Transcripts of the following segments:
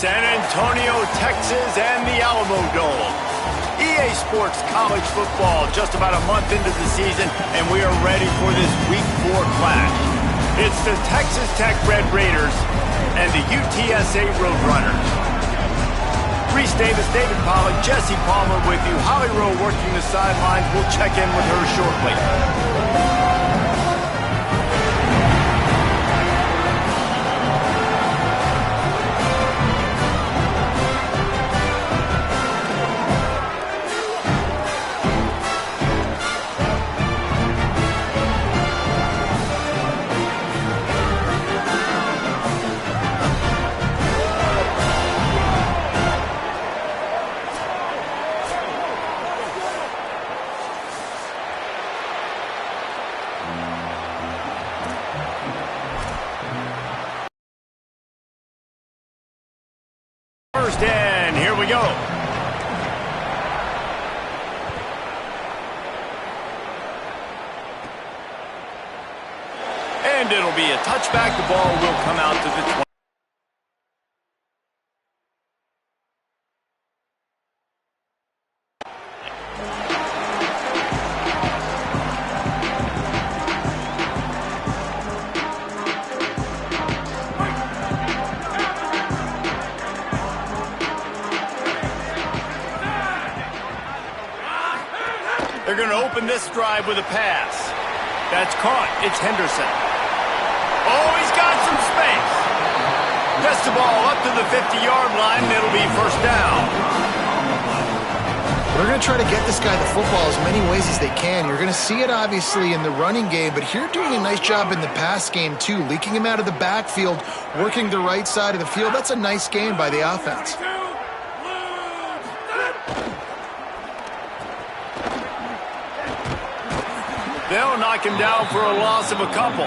San Antonio, Texas, and the Alamo Dome. EA Sports College Football just about a month into the season, and we are ready for this Week 4 clash. It's the Texas Tech Red Raiders and the UTSA Roadrunners. Reese Davis, David Pollack, Jesse Palmer with you. Holly Rowe working the sidelines. We'll check in with her shortly. First and here we go. And it'll be a touchback. The ball will come out to the 20. They're going to open this drive with a pass. That's caught. It's Henderson. Oh, he's got some space. Gets the ball up to the 50-yard line, and it'll be first down. They're going to try to get this guy the football as many ways as they can. You're going to see it, obviously, in the running game, but here doing a nice job in the pass game, too. Leaking him out of the backfield, working the right side of the field. That's a nice game by the offense. They'll knock him down for a loss of a couple.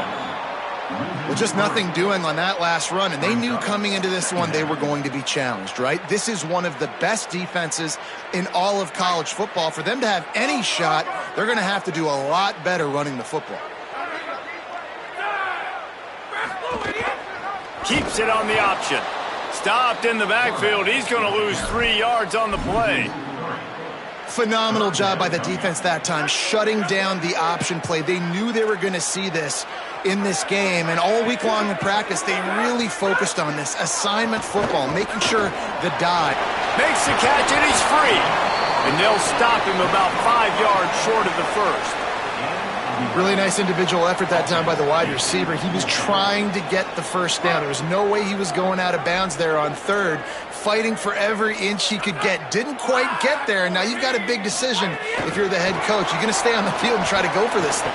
Well, just nothing doing on that last run, and they knew coming into this one they were going to be challenged, right? This is one of the best defenses in all of college football. For them to have any shot, they're going to have to do a lot better running the football. Keeps it on the option. Stopped in the backfield. He's going to lose 3 yards on the play. Phenomenal job by the defense that time, shutting down the option play. They knew they were going to see this in this game, and all week long in practice, they really focused on this assignment football, making sure the dive. Makes the catch, and he's free. And they'll stop him about 5 yards short of the first. Really nice individual effort that time by the wide receiver. He was trying to get the first down. There was no way he was going out of bounds there on third, fighting for every inch he could get. Didn't quite get there. Now you've got a big decision if you're the head coach. You're going to stay on the field and try to go for this thing.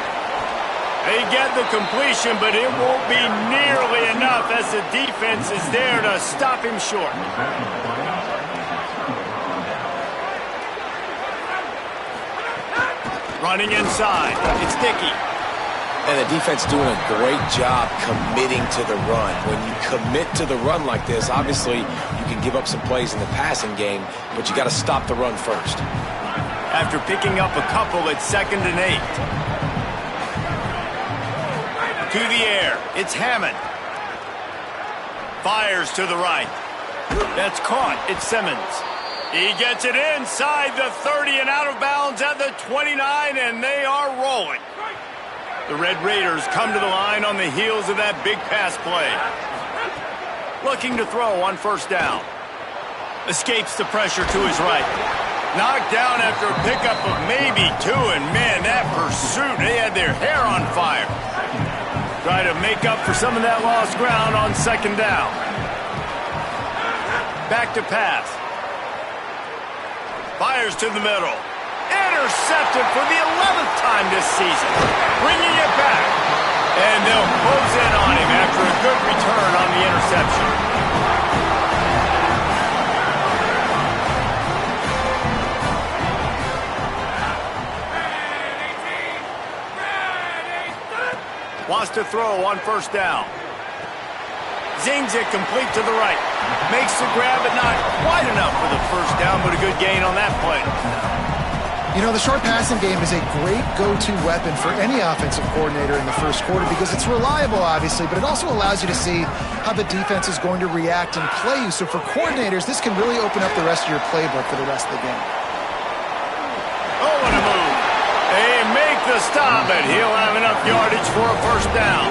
They get the completion, but it won't be nearly enough as the defense is there to stop him short. Running inside. It's Dickey. And the defense doing a great job committing to the run. When you commit to the run like this, obviously you can give up some plays in the passing game, but you got to stop the run first. After picking up a couple, it's 2nd and 8. To the air. It's Hammond. Fires to the right. That's caught. It's Simmons. He gets it inside the 30 and out of bounds at the 29, and they are rolling. The Red Raiders come to the line on the heels of that big pass play. Looking to throw on first down. Escapes the pressure to his right. Knocked down after a pickup of maybe 2, and man, that pursuit, they had their hair on fire. Try to make up for some of that lost ground on 2nd down. Back to pass. Fires to the middle. Intercepted for the 11th time this season. Bringing it back. And they'll close in on him after a good return on the interception. Wants to throw on first down. Zings it complete to the right. Makes the grab, but not quite enough for the first down, but a good gain on that play. You know, the short passing game is a great go-to weapon for any offensive coordinator in the first quarter because it's reliable, obviously, but it also allows you to see how the defense is going to react and play you. So for coordinators, this can really open up the rest of your playbook for the rest of the game. Oh, what a move. They make the stop, and he'll have enough yardage for a first down.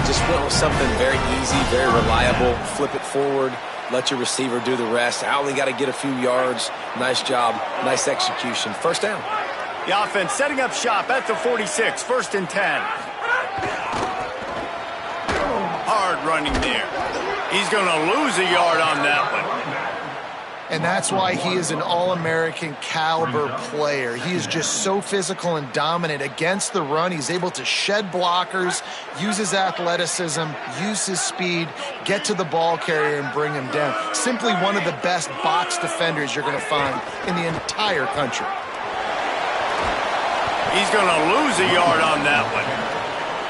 Just went with something very easy, very reliable. Flip it forward. Let your receiver do the rest. I only got to get a few yards. Nice job. Nice execution. First down. The offense setting up shop at the 46. First and 10. Hard running there. He's going to lose a yard on that one. And that's why he is an All-American caliber player. He is just so physical and dominant against the run. He's able to shed blockers, use his athleticism, use his speed, get to the ball carrier and bring him down. Simply one of the best box defenders you're going to find in the entire country. He's going to lose a yard on that one.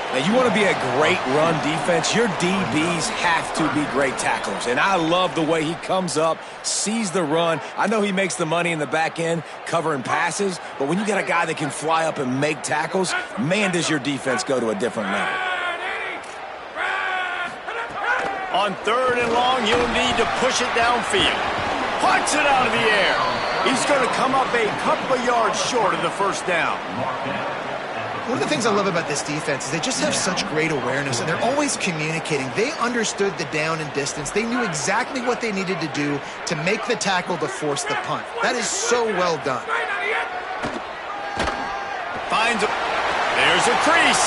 Now, you want to be a great run defense, your DBs have to be great tacklers. And I love the way he comes up, sees the run. I know he makes the money in the back end covering passes, but when you got a guy that can fly up and make tackles, man, does your defense go to a different level. On third and long, you'll need to push it downfield. Punts it out of the air. He's going to come up a couple of yards short of the first down. One of the things I love about this defense is they just have such great awareness, and they're always communicating. They understood the down and distance. They knew exactly what they needed to do to make the tackle to force the punt. That is so well done. Finds a... There's a crease.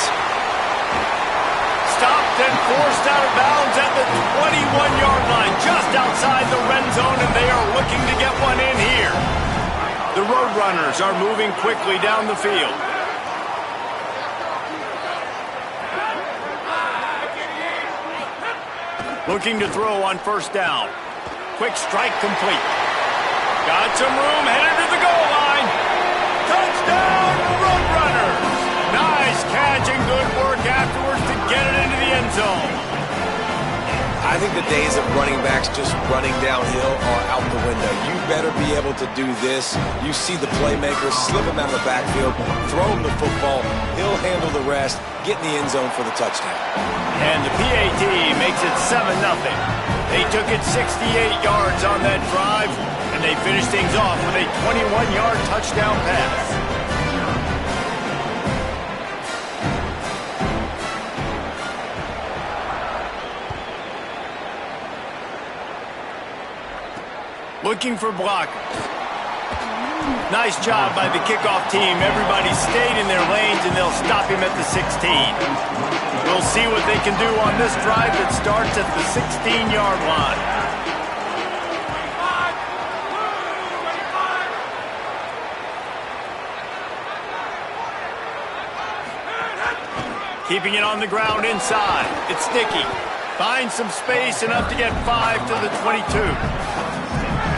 Stopped and forced out of bounds at the 21-yard line, just outside the red zone, and they are looking to get one in here. The Roadrunners are moving quickly down the field. Looking to throw on first down. Quick strike complete. Got some room, headed to the goal line. Touchdown, Roadrunners! Nice catch and good work afterwards to get it into the end zone. I think the days of running backs just running downhill are out the window. You better be able to do this. You see the playmaker, slip him out of the backfield, throw him the football, he'll handle the rest, get in the end zone for the touchdown. And the PAT makes it 7-0. They took it 68 yards on that drive, and they finished things off with a 21-yard touchdown pass. Looking for blockers. Nice job by the kickoff team. Everybody stayed in their lanes, and they'll stop him at the 16. We'll see what they can do on this drive that starts at the 16-yard line. Keeping it on the ground inside. It's Sticky. Finds some space, enough to get 5 to the 22.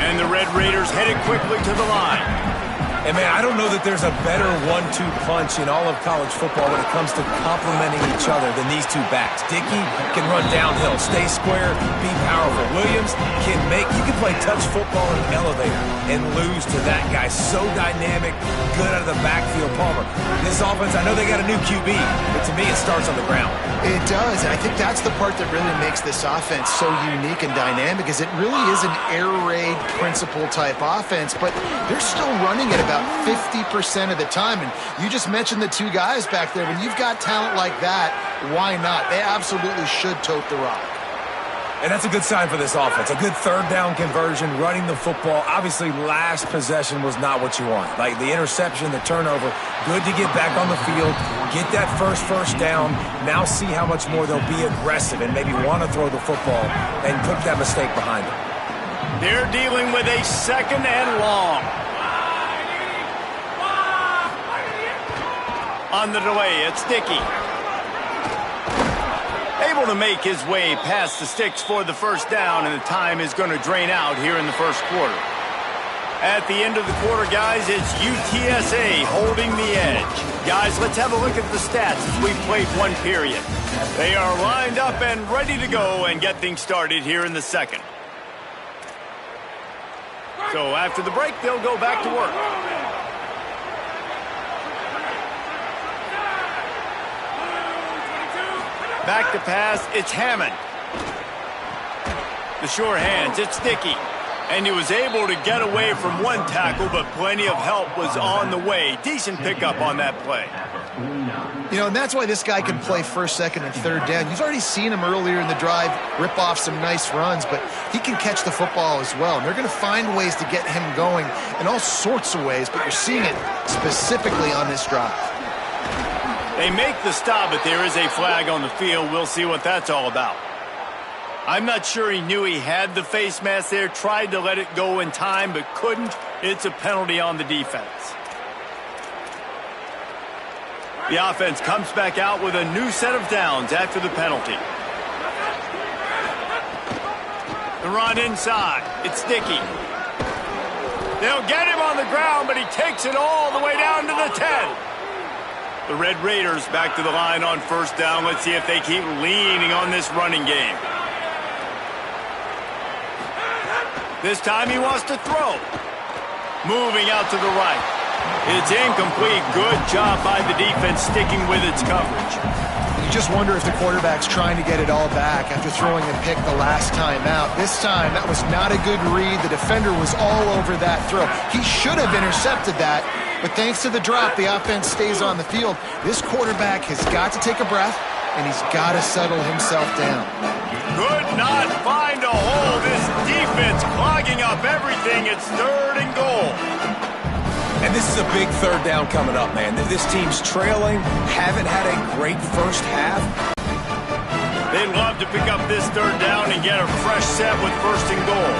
And the Red Raiders headed quickly to the line. And, man, I don't know that there's a better 1-2 punch in all of college football when it comes to complementing each other than these two backs. Dickey can run downhill, stay square, be powerful. Williams can you can play touch football in an elevator and lose to that guy. So dynamic, good out of the backfield. Palmer, this offense, I know they got a new QB, but to me it starts on the ground. It does, and I think that's the part that really makes this offense so unique and dynamic is it really is an air raid principle type offense, but they're still running at about 50% of the time. And you just mentioned the two guys back there. When you've got talent like that, why not? They absolutely should tote the rock. And that's a good sign for this offense. A good third down conversion, running the football. Obviously, last possession was not what you want. Like the interception, the turnover, good to get back on the field, get that first down. Now see how much more they'll be aggressive and maybe want to throw the football and put that mistake behind them. They're dealing with a 2nd and long. On the delay, it's Dickey. Able to make his way past the sticks for the first down, and the time is going to drain out here in the first quarter. At the end of the quarter, guys, it's UTSA holding the edge. Guys, let's have a look at the stats as we've played one period. They are lined up and ready to go and get things started here in the second. So after the break, they'll go back to work. Back to pass, it's Hammond. The sure hands, it's Dickey. And he was able to get away from one tackle, but plenty of help was on the way. Decent pickup on that play. You know, and that's why this guy can play first, second, and third down. You've already seen him earlier in the drive rip off some nice runs, but he can catch the football as well. And they're going to find ways to get him going in all sorts of ways, but you're seeing it specifically on this drive. They make the stop, but there is a flag on the field. We'll see what that's all about. I'm not sure he knew he had the face mask there, tried to let it go in time, but couldn't. It's a penalty on the defense. The offense comes back out with a new set of downs after the penalty. The run inside. It's Dickey. They'll get him on the ground, but he takes it all the way down to the 10. The Red Raiders back to the line on first down. Let's see if they keep leaning on this running game. This time he wants to throw. Moving out to the right. It's incomplete. Good job by the defense sticking with its coverage. You just wonder if the quarterback's trying to get it all back after throwing a pick the last time out. This time, that was not a good read. The defender was all over that throw. He should have intercepted that, but thanks to the drop, the offense stays on the field. This quarterback has got to take a breath, and he's got to settle himself down. Could not find a hole. This defense clogging up everything. It's 3rd and goal. And this is a big third down coming up, man. This team's trailing, haven't had a great first half. They'd love to pick up this 3rd down and get a fresh set with 1st and goal.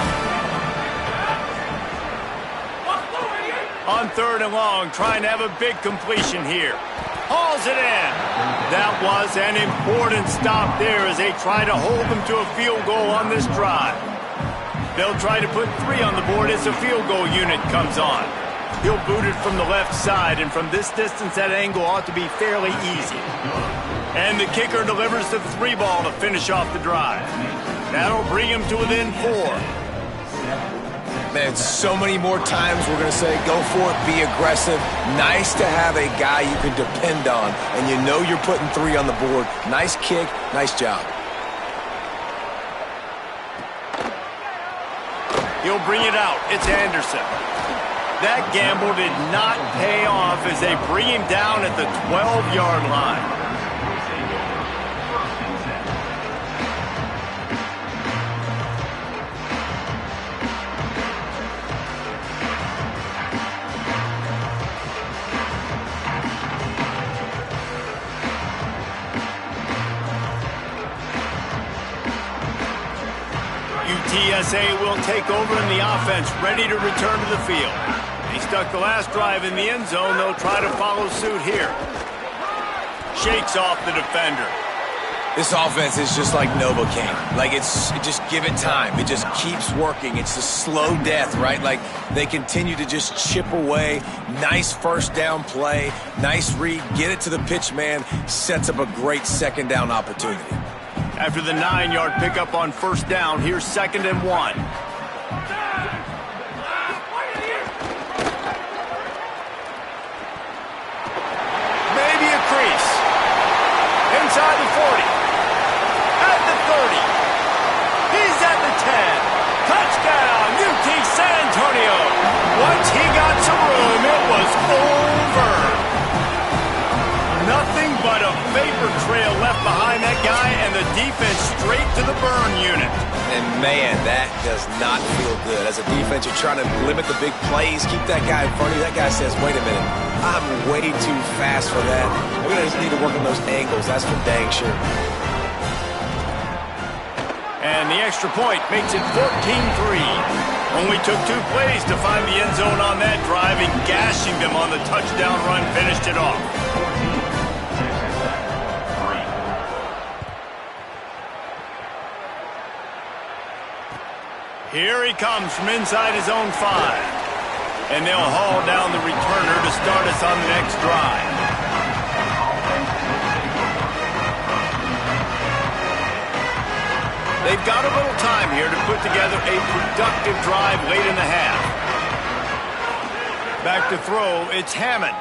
On 3rd and long, trying to have a big completion here. Hauls it in. That was an important stop there as they try to hold them to a field goal on this drive. They'll try to put 3 on the board as the field goal unit comes on. He'll boot it from the left side, and from this distance, that angle ought to be fairly easy. And the kicker delivers the 3 ball to finish off the drive. That'll bring him to within 4. Man, so many more times we're going to say, go for it, be aggressive. Nice to have a guy you can depend on, and you know you're putting 3 on the board. Nice kick, nice job. He'll bring it out. It's Anderson. That gamble did not pay off as they bring him down at the 12-yard line. UTSA will take over in the offense, ready to return to the field. He stuck the last drive in the end zone. They'll try to follow suit here. Shakes off the defender. This offense is just like Novocaine. Like, just give it time. It just keeps working. It's a slow death, right? Like, they continue to just chip away. Nice first down play. Nice read. Get it to the pitch man. Sets up a great 2nd down opportunity. After the 9-yard pickup on first down, here's 2nd and 1. Maybe a crease. Inside the 40. At the 30. He's at the 10. Touchdown, UT San Antonio. Once he got some room, it was over. Nothing but a vapor trail left behind that guy, and the defense straight to the burn unit. And, man, that does not feel good. As a defense, you're trying to limit the big plays, keep that guy in front of you. That guy says, wait a minute, I'm way too fast for that. We're going to just need to work on those angles. That's for dang sure. And the extra point makes it 14-3. Only took 2 plays to find the end zone on that drive, and gashing them on the touchdown run finished it off. Here he comes from inside his own 5. And they'll haul down the returner to start us on the next drive. They've got a little time here to put together a productive drive late in the half. Back to throw, it's Hammond.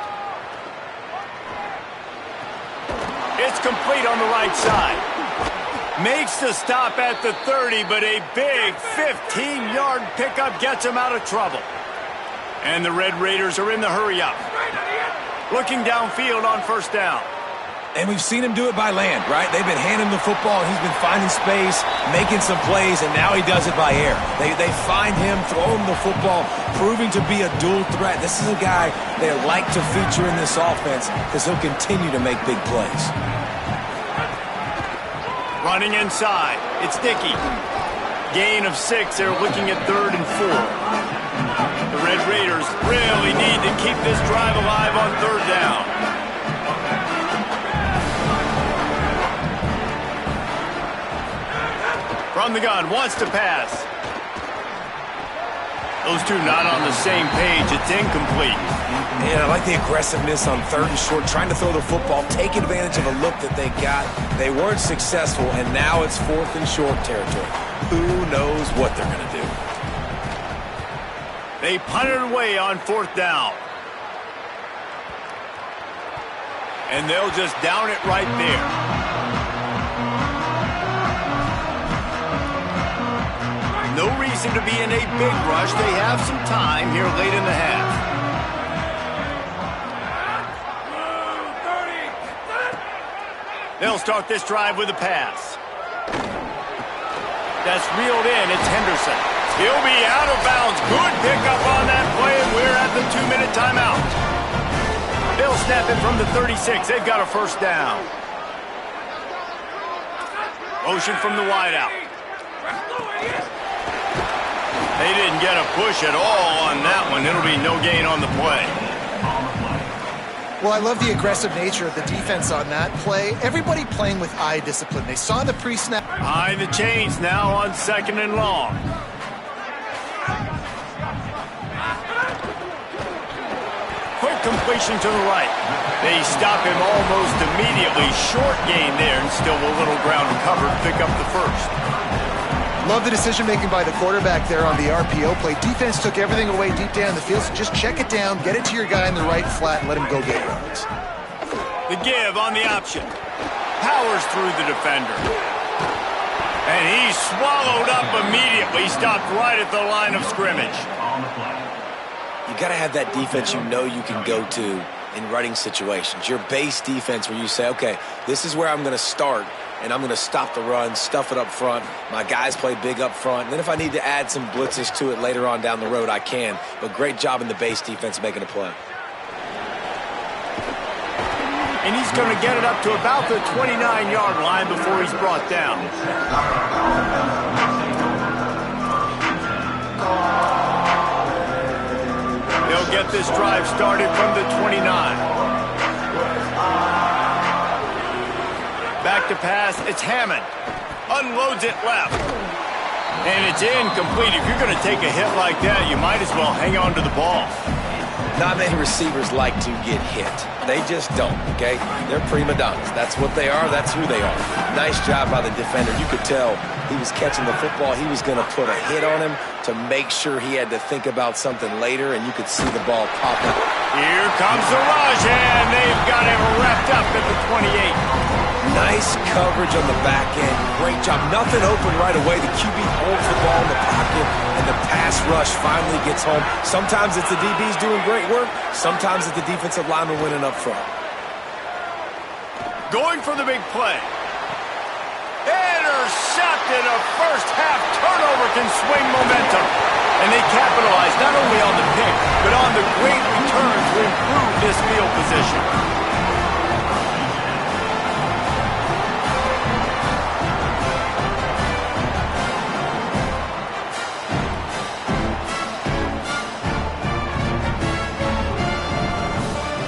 It's complete on the right side. Makes the stop at the 30, but a big 15-yard pickup gets him out of trouble. And the Red Raiders are in the hurry-up. Looking downfield on first down. And we've seen him do it by land, right? They've been handing him the football, and he's been finding space, making some plays, and now he does it by air. They find him, throw him the football, proving to be a dual threat. This is a guy they like to feature in this offense because he'll continue to make big plays. Running inside, it's Dickey. Gain of 6, they're looking at 3rd and 4. The Red Raiders really need to keep this drive alive on 3rd down. From the gun, wants to pass. Those two not on the same page. It's incomplete. Man, I like the aggressiveness on 3rd and short, trying to throw the football, take advantage of a look that they got. They weren't successful, and now it's 4th and short territory. Who knows what they're going to do? They punt it away on 4th down. And they'll just down it right there. No reason to be in a big rush. They have some time here late in the half. They'll start this drive with a pass. That's reeled in. It's Henderson. He'll be out of bounds. Good pickup on that play, and we're at the 2-minute timeout. They'll snap it from the 36. They've got a first down. Motion from the wideout. They didn't get a push at all on that one. It'll be no gain on the play. Well, I love the aggressive nature of the defense on that play. Everybody playing with eye discipline. They saw the pre-snap. Behind the chains now on 2nd and long. Quick completion to the right. They stop him almost immediately. Short gain there, and still a little ground covered. Pick up the first. Love the decision-making by the quarterback there on the RPO play. Defense took everything away deep down the field, so just check it down, get it to your guy in the right flat, and let him go get yards. The give on the option. Powers through the defender. And he's swallowed up immediately. Stopped right at the line of scrimmage. You got to have that defense you know you can go to in running situations. Your base defense where you say, okay, this is where I'm going to start, and I'm going to stop the run, stuff it up front. My guys play big up front. And then if I need to add some blitzes to it later on down the road, I can. But great job in the base defense making a play. And he's going to get it up to about the 29-yard line before he's brought down. They'll get this drive started from the 29. Back to pass, it's Hammond. Unloads it left. And it's incomplete. If you're going to take a hit like that, you might as well hang on to the ball. Not many receivers like to get hit. They just don't, okay? They're prima donnas. That's what they are. That's who they are. Nice job by the defender. You could tell he was catching the football. He was going to put a hit on him to make sure he had to think about something later, and you could see the ball popping. Here comes the rush, and they've got him wrapped up at the 28. Nice coverage on the back end. Great job. Nothing open right away. The QB holds the ball in the pocket, and the pass rush finally gets home. Sometimes it's the DBs doing great work. Sometimes it's the defensive lineman winning up front. Going for the big play. Intercepted. A first-half turnover can swing momentum. And they capitalize not only on the pick, but on the great return to improve this field position.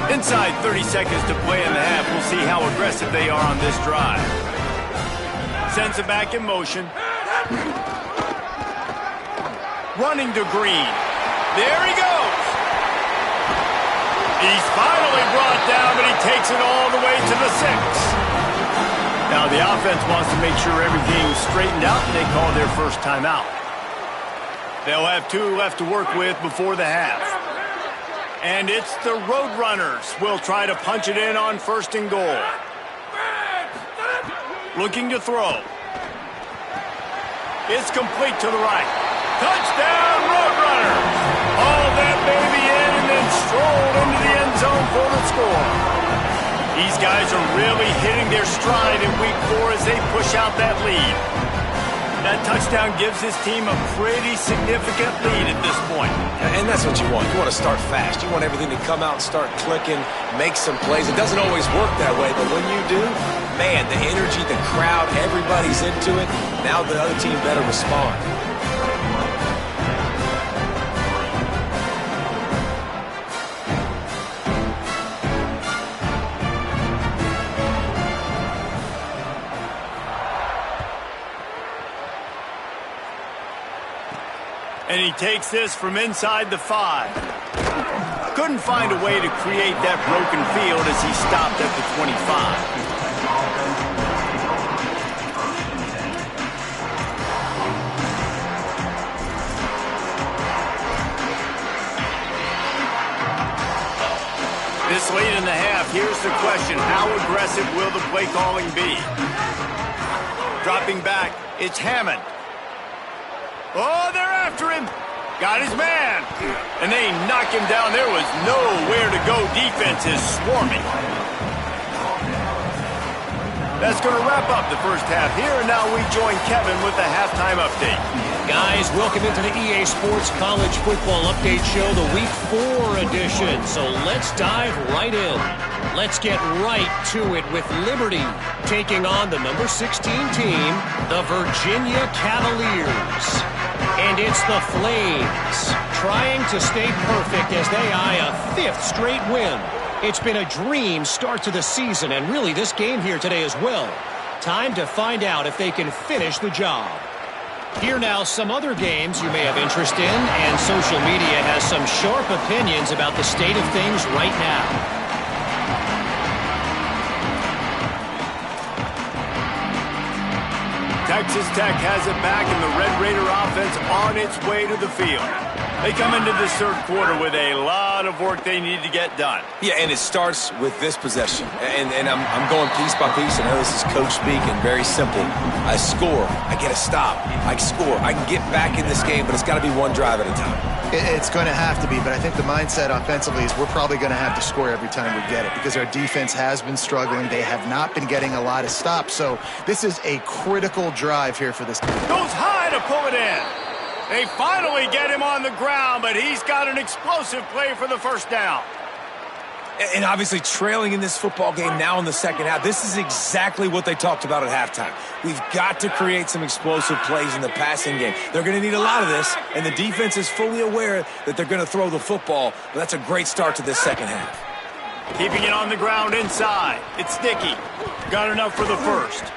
Inside 30 seconds to play in the half. We'll see how aggressive they are on this drive. Sends it back in motion. Running to Green. There he goes. He's finally brought down, but he takes it all the way to the 6. Now the offense wants to make sure everything's straightened out, and they call their first timeout. They'll have 2 left to work with before the half. And it's the Roadrunners. Will try to punch it in on 1st and goal. Looking to throw. It's complete to the right. Touchdown, Roadrunners! Haul that baby in and then strolled into the end zone for the score. These guys are really hitting their stride in week 4 as they push out that lead. That touchdown gives his team a pretty significant lead at this point. And that's what you want. You want to start fast. You want everything to come out and start clicking, make some plays. It doesn't always work that way, but when you do, man, the energy, the crowd, everybody's into it. Now the other team better respond. And he takes this from inside the 5. Couldn't find a way to create that broken field as he stopped at the 25. This late in the half, here's the question. How aggressive will the play calling be? Dropping back, it's Hammond. Oh, they're after him. Got his man. And they knock him down. There was nowhere to go. Defense is swarming. That's going to wrap up the first half here. And now we join Kevin with the halftime update. Guys, welcome into the EA Sports College Football Update Show, the Week 4 edition. So let's dive right in. Let's get right to it with Liberty taking on the number 16 team, the Virginia Cavaliers. And it's the Flames trying to stay perfect as they eye a 5th straight win. It's been a dream start to the season, and really this game here today as well. Time to find out if they can finish the job. Here now some other games you may have interest in, and social media has some sharp opinions about the state of things right now. Texas Tech has it back, and the Red Raider offense on its way to the field. They come into this 3rd quarter with a lot of work they need to get done. Yeah, and it starts with this possession. And I'm going piece by piece. I know this is coach speaking, very simple. I score. I get a stop. I score. I can get back in this game, but it's got to be one drive at a time. It's going to have to be, but I think the mindset offensively is we're probably going to have to score every time we get it because our defense has been struggling. They have not been getting a lot of stops, so this is a critical drive here for this team. Goes high to pull it in. They finally get him on the ground, but he's got an explosive play for the 1st down. And obviously trailing in this football game now in the 2nd half. This is exactly what they talked about at halftime. We've got to create some explosive plays in the passing game. They're going to need a lot of this, and the defense is fully aware that they're going to throw the football. But that's a great start to this 2nd half. Keeping it on the ground inside. It's Dickey. Got enough for the 1st.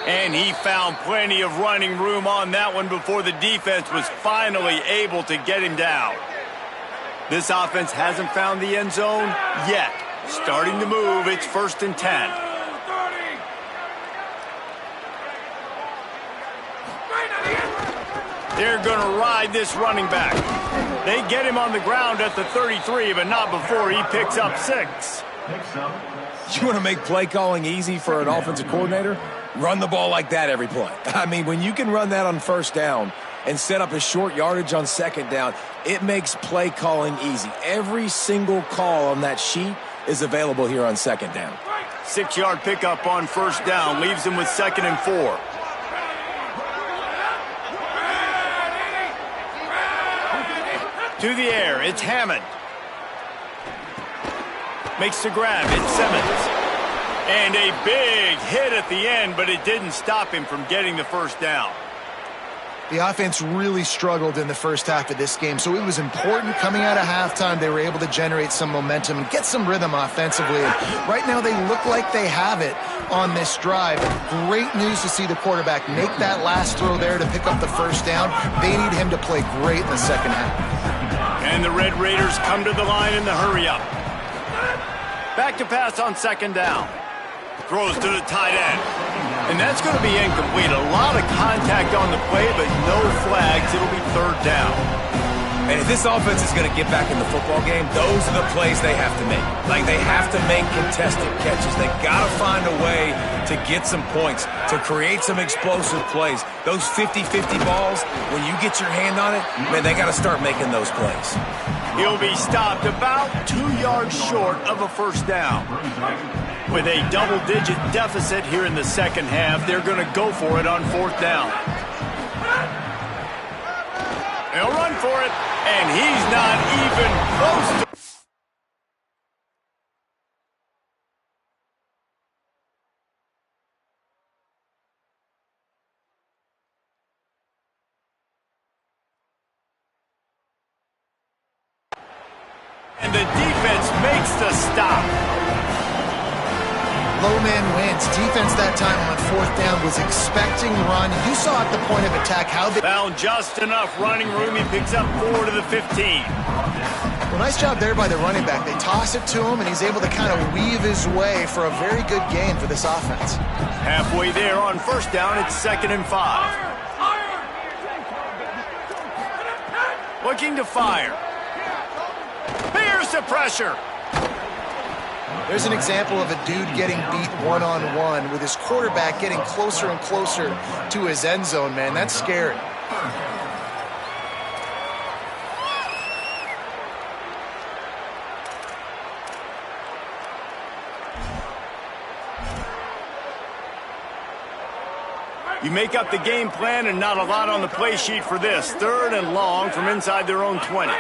And he found plenty of running room on that one before the defense was finally able to get him down. This offense hasn't found the end zone yet. Starting to move, it's 1st and 10. They're going to ride this running back. They get him on the ground at the 33, but not before he picks up 6. You want to make play calling easy for an offensive coordinator? Run the ball like that every play. I mean, when you can run that on 1st down and set up a short yardage on 2nd down, it makes play calling easy. Every single call on that sheet is available here on 2nd down. 6-yard pickup on 1st down leaves him with 2nd and 4. To the air, it's Hammond. Makes the grab, it's Simmons. And a big hit at the end, but it didn't stop him from getting the 1st down. The offense really struggled in the 1st half of this game, so it was important coming out of halftime. They were able to generate some momentum and get some rhythm offensively. And right now they look like they have it on this drive. Great news to see the quarterback make that last throw there to pick up the 1st down. They need him to play great in the 2nd half. And the Red Raiders come to the line in the hurry-up. Back to pass on 2nd down. Throws to the tight end. And that's going to be incomplete. A lot of contact on the play, but no flags. It'll be 3rd down. And if this offense is going to get back in the football game, those are the plays they have to make. Like, they have to make contested catches. They got to find a way to get some points, to create some explosive plays. Those 50-50 balls, when you get your hand on it, man, they got to start making those plays. He'll be stopped about 2 yards short of a first down. With a double-digit deficit here in the second half, they're going to go for it on fourth down. He'll run for it, and he's not even close to... And the defense makes the stop. Low man wins. Defense that time on fourth down was expecting run. You saw at the point of attack how they found just enough running room. He picks up 4 to the 15. Well, nice job there by the running back. They toss it to him, and he's able to kind of weave his way for a very good gain for this offense. Halfway there on first down, it's 2nd and 5. Looking to fire. Here's the pressure. There's an example of a dude getting beat one-on-one with his quarterback getting closer and closer to his end zone, man. That's scary. You make up the game plan and not a lot on the play sheet for this. 3rd and long from inside their own 20.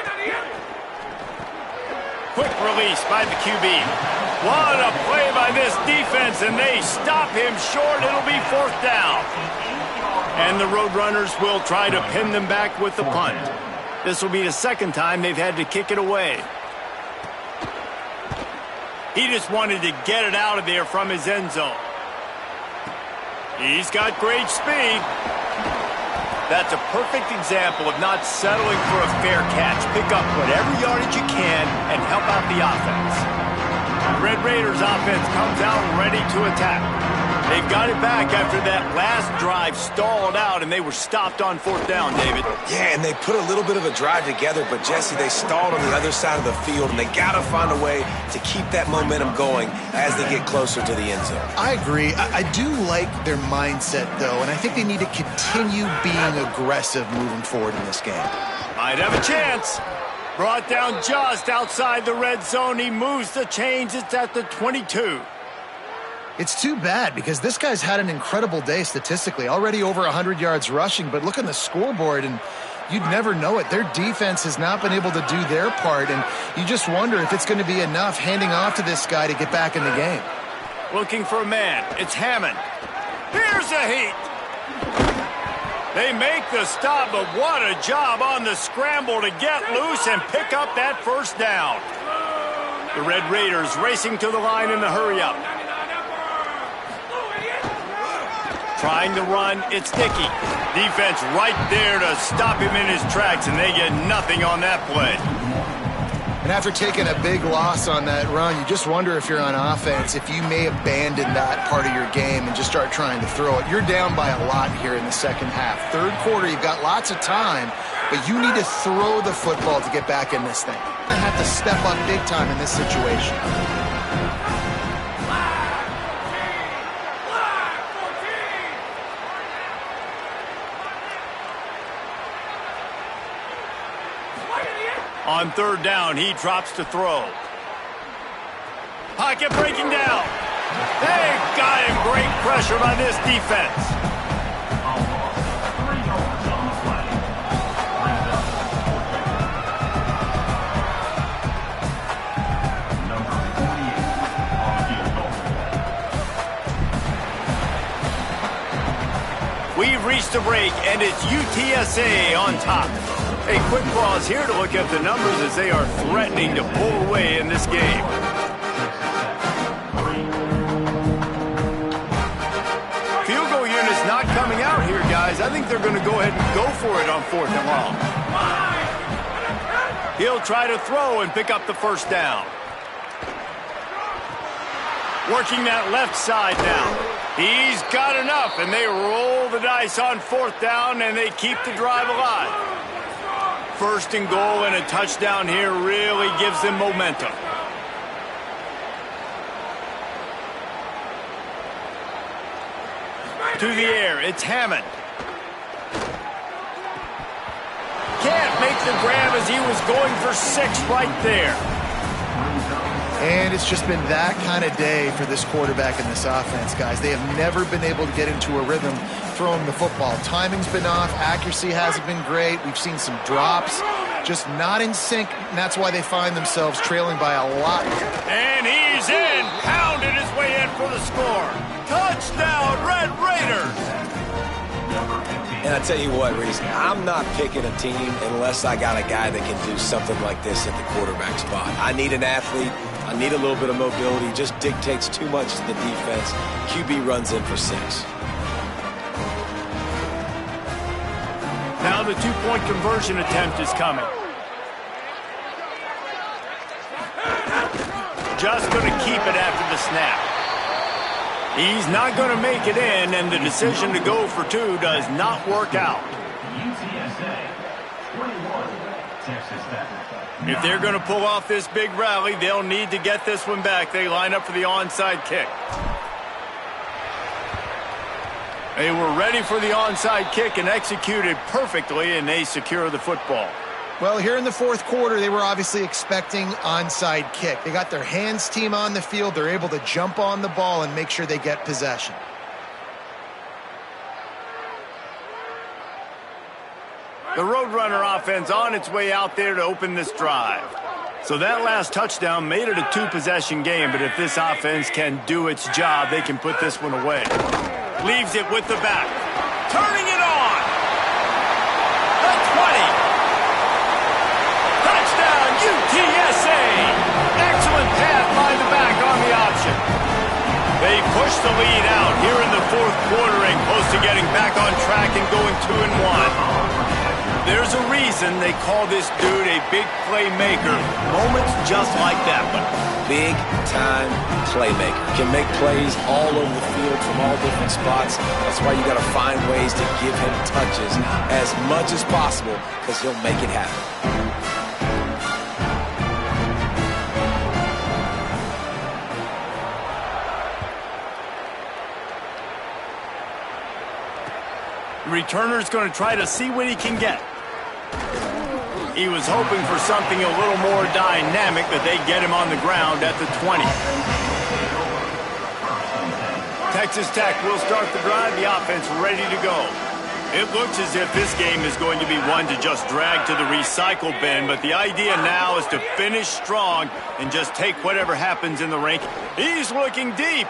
Quick release by the QB. What a play by this defense, and they stop him short. It'll be 4th down. And the Roadrunners will try to pin them back with the punt. This will be the 2nd time they've had to kick it away. He just wanted to get it out of there from his end zone. He's got great speed. That's a perfect example of not settling for a fair catch. Pick up whatever yardage you can and help out the offense. The Red Raiders offense comes out ready to attack. They've got it back after that last drive stalled out, and they were stopped on 4th down, David. Yeah, and they put a little bit of a drive together, but, Jesse, they stalled on the other side of the field, and they got to find a way to keep that momentum going as they get closer to the end zone. I agree. I do like their mindset, though, and I think they need to continue being aggressive moving forward in this game. Might have a chance. Brought down just outside the red zone. He moves the chains. It's at the 22. It's too bad because this guy's had an incredible day statistically. Already over 100 yards rushing, but look on the scoreboard and you'd never know it. Their defense has not been able to do their part, and you just wonder if it's going to be enough handing off to this guy to get back in the game. Looking for a man. It's Hammond. Here's a heat. They make the stop, but what a job on the scramble to get loose and pick up that first down. The Red Raiders racing to the line in the hurry-up. Trying to run, it's Dickey. Defense right there to stop him in his tracks, and they get nothing on that play. And after taking a big loss on that run, you just wonder if you're on offense, if you may abandon that part of your game and just start trying to throw it. You're down by a lot here in the second half. Third quarter, you've got lots of time, but you need to throw the football to get back in this thing. You have to step up big time in this situation. On 3rd down, he drops to throw. Pocket breaking down. They got him. Great pressure by this defense. We've reached a break, and it's UTSA on top. A quick pause here to look at the numbers as they are threatening to pull away in this game. Field goal units not coming out here, guys. I think they're going to go ahead and go for it on 4th and long. He'll try to throw and pick up the first down. Working that left side now. He's got enough, and they roll the dice on 4th down, and they keep the drive alive. first and goal, and a touchdown here really gives them momentum. To the air, it's Hammond. Can't make the grab as he was going for 6 right there. And it's just been that kind of day for this quarterback and this offense, guys. They have never been able to get into a rhythm throwing the football. Timing's been off. Accuracy hasn't been great. We've seen some drops. Just not in sync, and that's why they find themselves trailing by a lot. And he's in. Pounded his way in for the score. Touchdown, Red Raiders. And I tell you what, Reese, I'm not picking a team unless I got a guy that can do something like this at the quarterback spot. I need an athlete. I need a little bit of mobility. Just dictates too much to the defense. QB runs in for 6. Now the 2-point conversion attempt is coming. Just going to keep it after the snap. He's not going to make it in, and the decision to go for 2 does not work out. UTSA 21, Texas Tech. If they're going to pull off this big rally, they'll need to get this one back. They line up for the onside kick. They were ready for the onside kick and executed perfectly, and they secure the football. Well, here in the fourth quarter, they were obviously expecting onside kick. They got their hands team on the field. They're able to jump on the ball and make sure they get possession. The Roadrunner offense on its way out there to open this drive. So that last touchdown made it a 2-possession game, but if this offense can do its job, they can put this one away. Leaves it with the back. Turning it on. The 20. Touchdown, UTSA. Excellent pass by the back on the option. They push the lead out here in the fourth quarter and close to getting back on track and going 2-1. There's a reason they call this dude a big playmaker. Moments just like that one. Big-time playmaker. Can make plays all over the field from all different spots. That's why you got to find ways to give him touches as much as possible, because he'll make it happen. The returner's going to try to see what he can get. He was hoping for something a little more dynamic, but they get him on the ground at the 20. Texas Tech will start the drive. The offense ready to go. It looks as if this game is going to be one to just drag to the recycle bin, but the idea now is to finish strong and just take whatever happens in the rink. He's looking deep.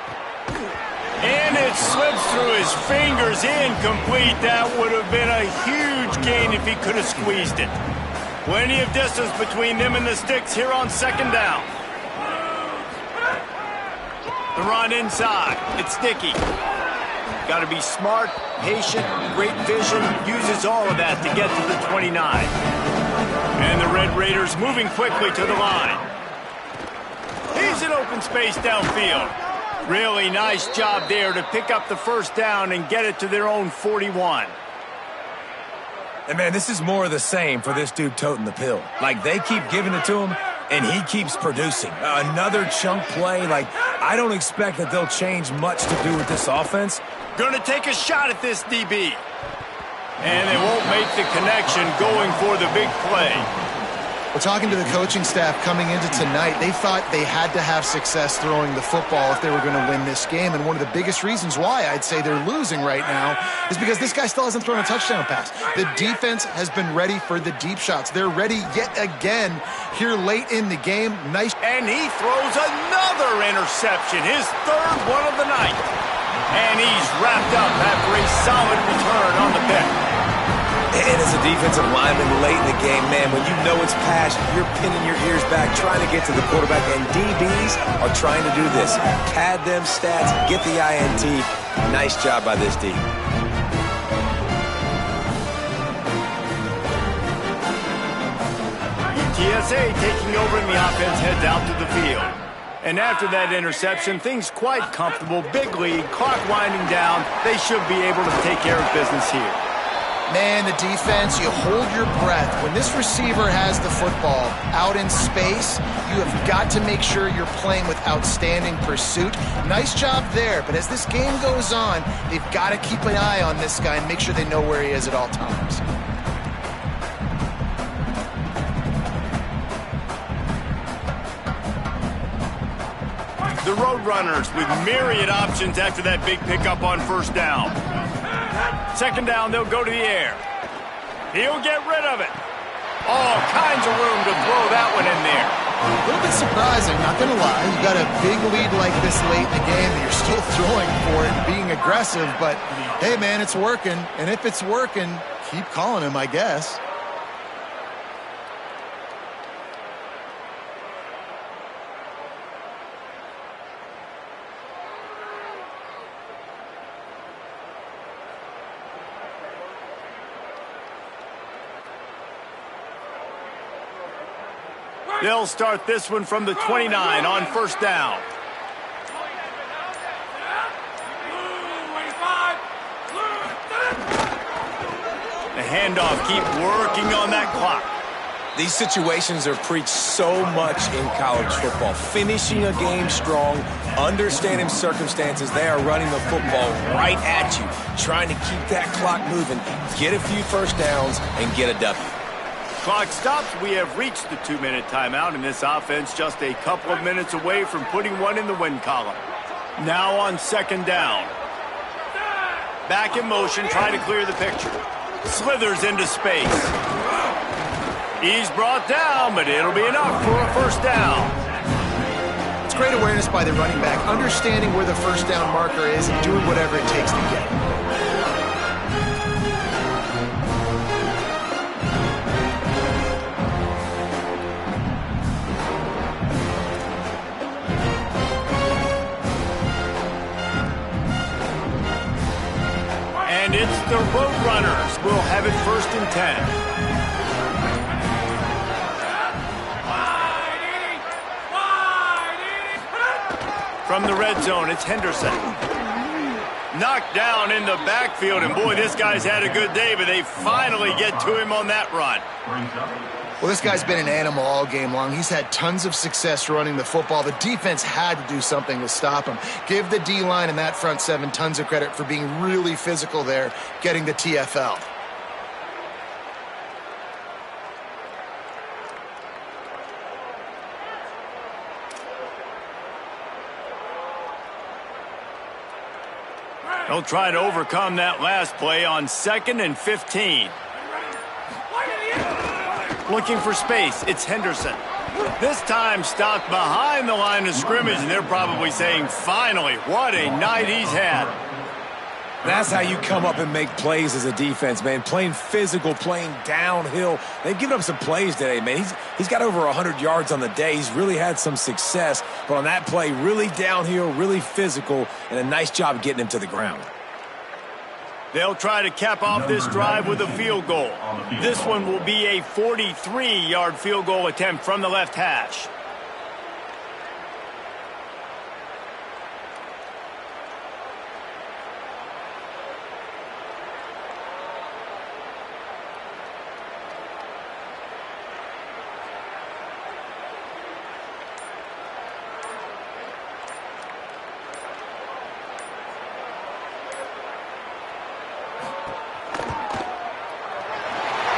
And it slips through his fingers, incomplete. That would have been a huge gain if he could have squeezed it. Plenty of distance between them and the sticks here on second down. The run inside. It's Dickey. Got to be smart, patient, great vision. Uses all of that to get to the 29. And the Red Raiders moving quickly to the line. He's in open space downfield. Really nice job there to pick up the first down and get it to their own 41. And, man, this is more of the same for this dude toting the pill. Like, they keep giving it to him, and he keeps producing. Another chunk play. Like, I don't expect that they'll change much to do with this offense. Gonna take a shot at this DB. And they won't make the connection going for the big play. We're talking to the coaching staff coming into tonight. They thought they had to have success throwing the football if they were going to win this game. And one of the biggest reasons why I'd say they're losing right now is because this guy still hasn't thrown a touchdown pass. The defense has been ready for the deep shots. They're ready yet again here late in the game. Nice. And he throws another interception, his third one of the night. And he's wrapped up after a solid return on the pick. And as a defensive lineman late in the game, man, when you know it's pass, you're pinning your ears back, trying to get to the quarterback, and DBs are trying to do this. Pad them stats, get the INT. Nice job by this D. UTSA taking over, and the offense heads out to the field. And after that interception, things quite comfortable. Big lead, clock winding down. They should be able to take care of business here. Man, the defense, you hold your breath. When this receiver has the football out in space, you have got to make sure you're playing with outstanding pursuit. Nice job there, but as this game goes on, they've got to keep an eye on this guy and make sure they know where he is at all times. The Roadrunners with myriad options after that big pickup on first down. Second down, they'll go to the air. He'll get rid of it. All kinds of room to throw that one in there. A little bit surprising, not going to lie. You got a big lead like this late in the game, and you're still throwing for it and being aggressive. But, hey, man, it's working. And if it's working, keep calling him, I guess. They'll start this one from the 29 on first down. The handoff, keep working on that clock. These situations are preached so much in college football. Finishing a game strong, understanding circumstances. They are running the football right at you, trying to keep that clock moving, get a few first downs, and get a W. Clock stops. We have reached the 2-minute timeout, and this offense just a couple of minutes away from putting one in the win column. Now on second down. Back in motion, trying to clear the picture. Slithers into space. He's brought down, but it'll be enough for a first down. It's great awareness by the running back, understanding where the first down marker is and doing whatever it takes to get it. And it's the Roadrunners. We'll have it first and 10. From the red zone, it's Henderson. Knocked down in the backfield, and boy, this guy's had a good day, but they finally get to him on that run. Well, this guy's been an animal all game long. He's had tons of success running the football. The defense had to do something to stop him. Give the D-line and that front seven tons of credit for being really physical there, getting the TFL. They'll try to overcome that last play on 2nd and 15. Looking for space, it's Henderson. This time stopped behind the line of scrimmage, and they're probably saying, finally, what a night he's had. That's how you come up and make plays as a defense, man. Playing physical, playing downhill. They've given up some plays today, man. He's got over 100 yards on the day. He's really had some success. But on that play, really downhill, really physical, and a nice job getting him to the ground. They'll try to cap off this drive with a field goal. This one will be a 43-yard field goal attempt from the left hash.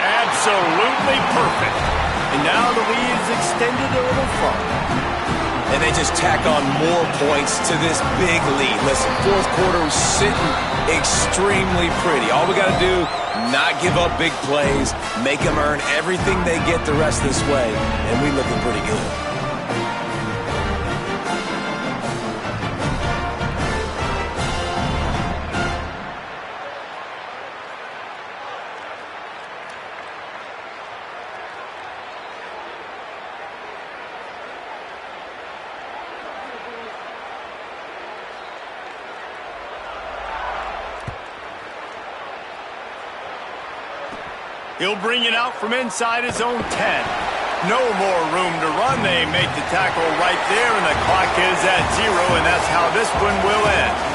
Absolutely perfect. And now the lead is extended a little further. And they just tack on more points to this big lead. Listen, fourth quarter was sitting extremely pretty. All we got to do, not give up big plays, make them earn everything they get the rest of this way, and we looking pretty good. He'll bring it out from inside his own 10. No more room to run. They make the tackle right there, and the clock is at 0, and that's how this one will end.